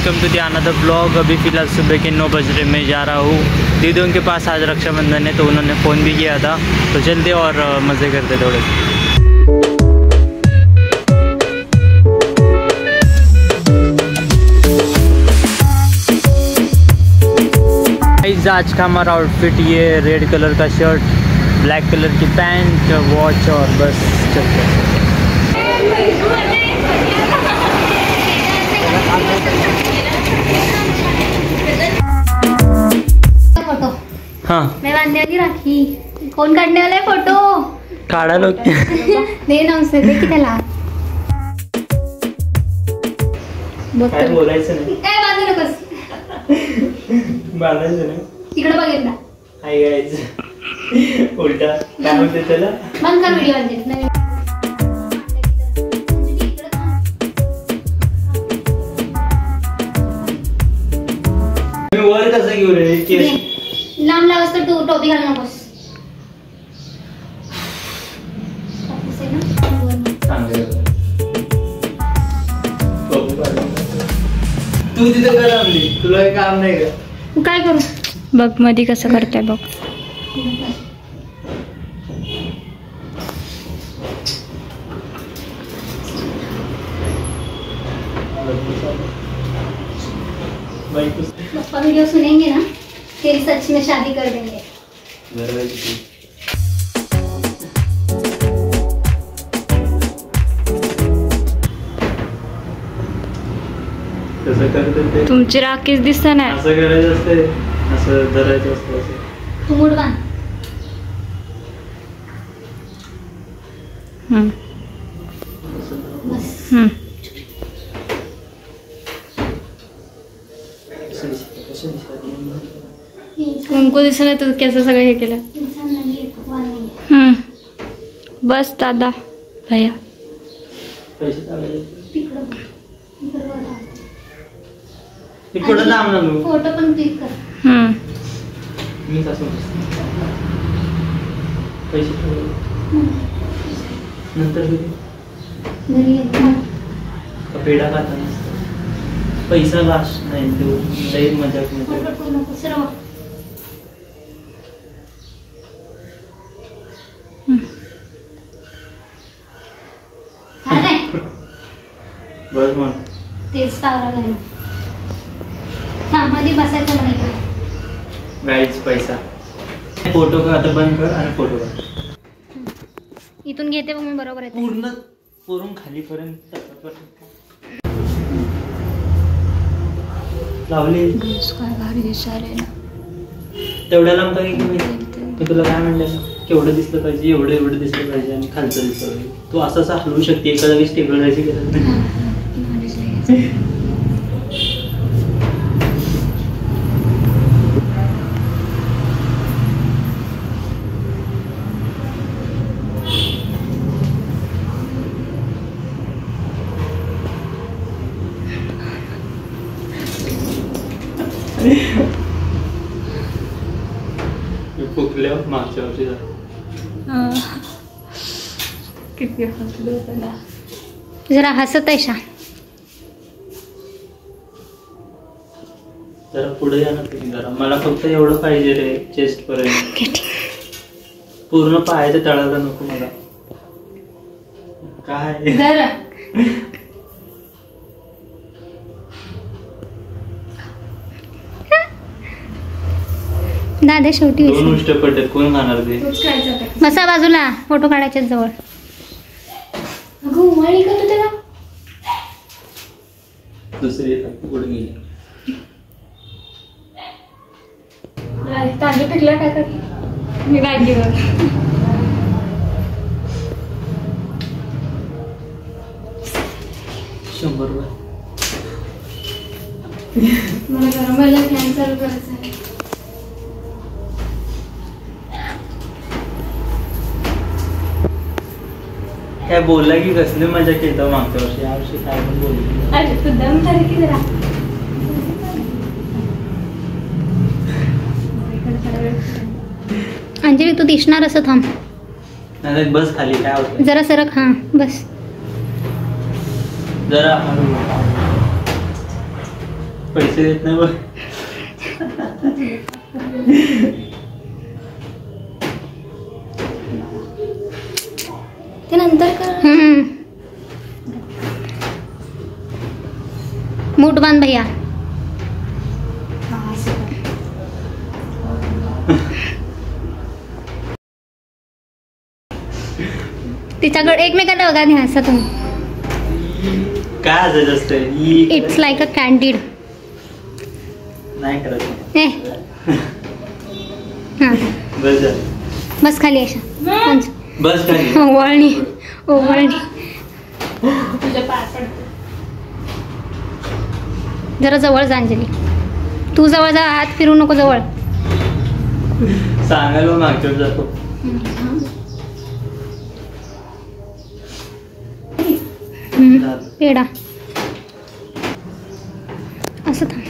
Welcome to the another blog. अभी फ़िलहाल सुबह के 9 बज रहे, मैं जा रहा हूँ दीदियों के पास। आज रक्षाबंधन है तो उन्होंने फ़ोन भी किया था, तो चलते और मज़े करते थोड़े। आज का हमारा आउटफिट ये रेड कलर का शर्ट, ब्लैक कलर की पैंट, वॉच और बस चलते हैं। फोटो हाँ मैं बांधने वाली राखी, कौन काढने वाला आहे फोटो? काढा लोक दे ना उसे, दे की त्याला काय बोलायचं नाही, काय बांधू नकोस, बांधायचं नाही. तिकडे बघ एकदा. हाय गाईज, उलटा काय म्हणते त्याला, बंद कर व्हिडिओ मध्ये. मी वर कसं घेऊ रे केस? लांब लावस तर तू टोपी घालू नकोस. तू तिथे काय लावली, तुला काही काम नाही का? तू काय करू बघ, मध्ये कसं करताय बघ. पापा वीडियो सुनेंगे ना, तेरी सच्ची में शादी कर देंगे. तसं करते ते. तुमची राखीच दिसत नाही. असं करायचं असते, असं धरायचं असतं असं. तू मूड बांध. बस. कुंकू दिसत नाही, तू कसं सगळं हे केलं. बस दादा भैया पैसे टाकायचे तिकडं थांब ना तू. फोटो पण क्लिक कर. मी कसं पैसे टाकायचे नंतर पेढा खाता नसतं, पैसा लास्ट नाही देऊ. लई मजाक नको. बस मग तेच सावरा नाही. मध्ये बसायचं म्हणे. गाईच पैसा. फोटो का आता बंद कर आणि फोटो काढ. इथून घेते मग मी, बरोबर आहे. पूर्ण वरून खालीपर्यंत लावली. काय भारी दिसायला ना. तेवढ्या लांब काही मी तुला काय म्हणलं, केवढं दिसलं पाहिजे, एवढं दिसलं पाहिजे आणि खालचं दिसलं पाहिजे. तू असंच हलवू शकते, एका जागी स्टेबल राहायची गरज नाही. फुकल्या मागच्या वर्षी किती हसलो त्याला. जरा हसत आहे शा. जरा पुढे या ना तुम्ही जरा. मला फक्त एवढं पाहिजे रे, चेस्ट पर्यंत. पूर्ण पायाच्या तळाला नको मला. काय जरा दादा शेवटी 2 उष्ट पडतात, कोण खाणार ते? बसा बाजूला, फोटो काढायच्या जवळ. अगं उमाळी का तू त्याला? दुसरी पुढे गेली. तांदूळ पिकला काय कर मी बॅगीवर. ₹100. मला गरम व्हायला फॅन चालू करायचा आहे. काय बोलला की कसली मजा केली मागच्या वर्षी, या वर्षी काय पण बोलली. अरे तू दम कर की जरा. अंजली तू दिसणार असं थांब. नाही बस खाली, काय होतं जरा सरक. हां बस. जरा पैसे देत नाही बघ. ते नंतर कर. मूठ बांध भैया. तिच्याकडे एकमेकांना बघा नाही असं तुम्ही. काय हसायचं असतं? It's like a candid. नाही करत. हां बस झालं. बस खाली अशा बस खाली. ओवळणी ओवळणी. जरा जवळ जा अंजली. तू जवळ जा, हात फिरू नको जवळ. सांगायला मागच्यावर जातो. पेढा असं थांब.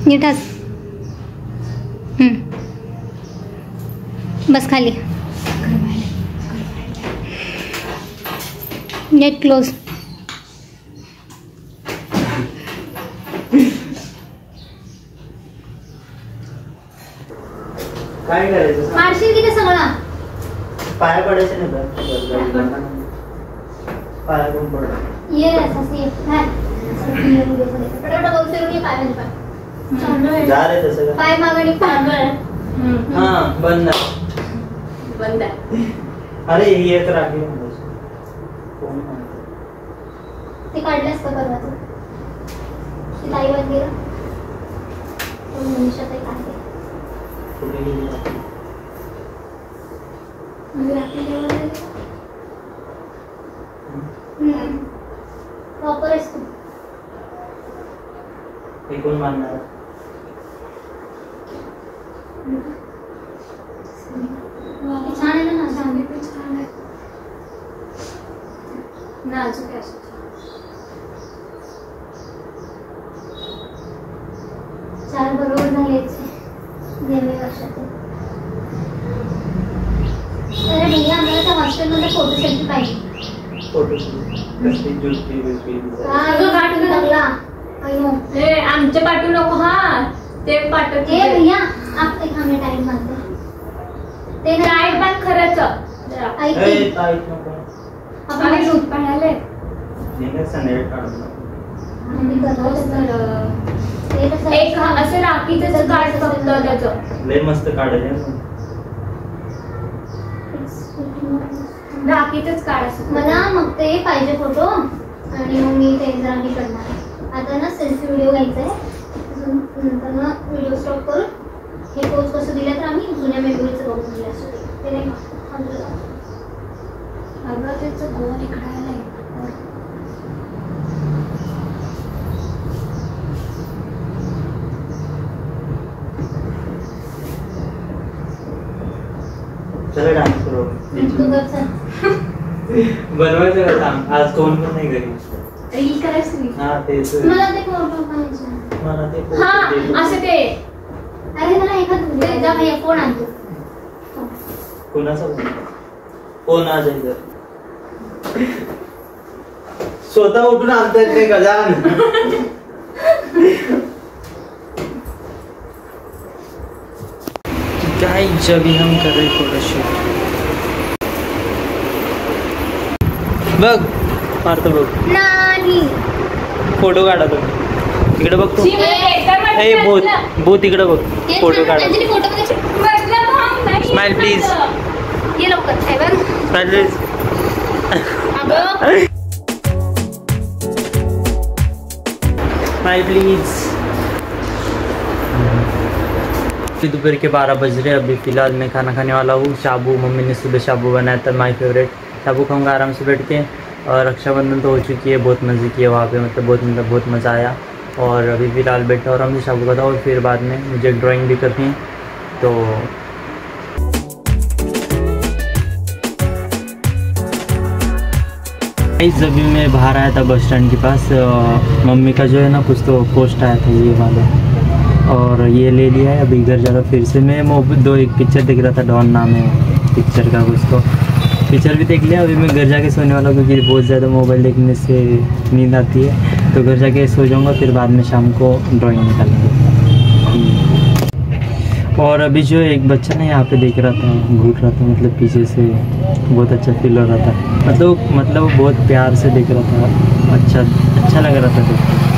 नीट हस. बस खाली. Gate close. काय करायचं? मारशील की ते सगळं. पाया पडायचं नाही का? पाया कोण पडत? ये असं ये. पटापट बघ फिरून ये पाय पाय. जा रे तसं का? पाय मागणी पाय. हा बंद आहे. बंद आहे. अरे ही एक राखी कोण म्हणतं? ते काढलंस का परवा तू? ती ताई वर गेलं. कोण मनीषा ताई काढते. कुठे गेली राखी? प्रॉपर आहेस तू. हे कोण मानणार? छान आहे ना. छान आहे. नाजूक आहे. चार बरोबर झालेच गेले वर्षाचे. अरे भैया आम्हाला त्या हॉस्टेलमध्ये फोटो सेल्फी पाहिजे. फोटो कसली जुलती बिलती. टाकला. आमचे पाठवू नको. हा ते पाठव. ते भैया आप एक हमें टाइम मारते. ते टाईट बांध खरंच. ऐक ए ताईत नको. आपण दूध पाहायला नेहमी संध्याकाळी काढून टाकू. एक असं राखीचं काढ फक्त त्याचं. लय मस्त काढायचं. राखीचंच काढ असं. मला मग ते पाहिजे फोटो आणि मग मी ते जरा हे करणार. आता ना सेल्फी व्हिडिओ घ्यायचा आहे. नंतर ना व्हिडिओ स्टॉप करून हे पोस्ट कसं दिलं तर आम्ही जुन्या मेमरीचं बघून दिलं असतं. ते नाही अगं त्याचं गोल इकडायला आहे. चला डान्स करू. तू कर चल. बनवायचं का सांग? आज कोण पण नाही घरी. रील करायचं. हा तेच. मला ते फोटो पाहिजे. मला ते हा असं ते. अरे मला एखाद जा भैया फोन आणतो. कोणाचा फोन आज आहे? स्वतः उठून आणतायत ते गजान. काय जबी हम कर रहे फोटोशूट. बघ मारतो बघ. नाही फोटो काढा तुम्ही. इकडे बघ तू. ए भूत इकडे बघ. फोटो काढा. Smile please. ये लवकर. Smile please. Smile please. दोपहर के 12 बज रहे. अभी फ़िलहाल मैं खाना खाने वाला हूँ. शाबू मम्मी ने सुबह शाबू बनाया था. माय फेवरेट. शाबू खाऊंगा आराम से बैठ के. और रक्षाबंधन तो हो चुकी है. बहुत मज़े किए वहाँ पे. मतलब बहुत मज़ा आया. और अभी फ़िलहाल बैठा और हमने शाबू का था. और फिर बाद में मुझे एक ड्राइंग भी करनी है. तो अभी मैं बाहर आया था बस स्टैंड के पास. मम्मी का जो है ना कुछ तो पोस्ट आया था ये वाला. और ये ले लिया है. अभी घर जा रहा फिर से. मैं एक पिक्चर देख रहा था. डॉन नाम है पिक्चर का कुछ तो. पिक्चर भी देख लिया। अभी मैं घर जाके सोने वाला हूँ क्योंकि बहुत ज़्यादा मोबाइल देखने से नींद आती है, तो घर जाके सो जाऊँगा, फिर बाद में शाम को ड्राइंग निकालेंगे। और अभी जो एक बच्चा ना यहाँ पे देख रहा था, घूर रहा था, मतलब पीछे से, बहुत अच्छा फील हो रहा था। मतलब वो बहुत प्यार से देख रहा था, अच्छा लग रहा था देख के।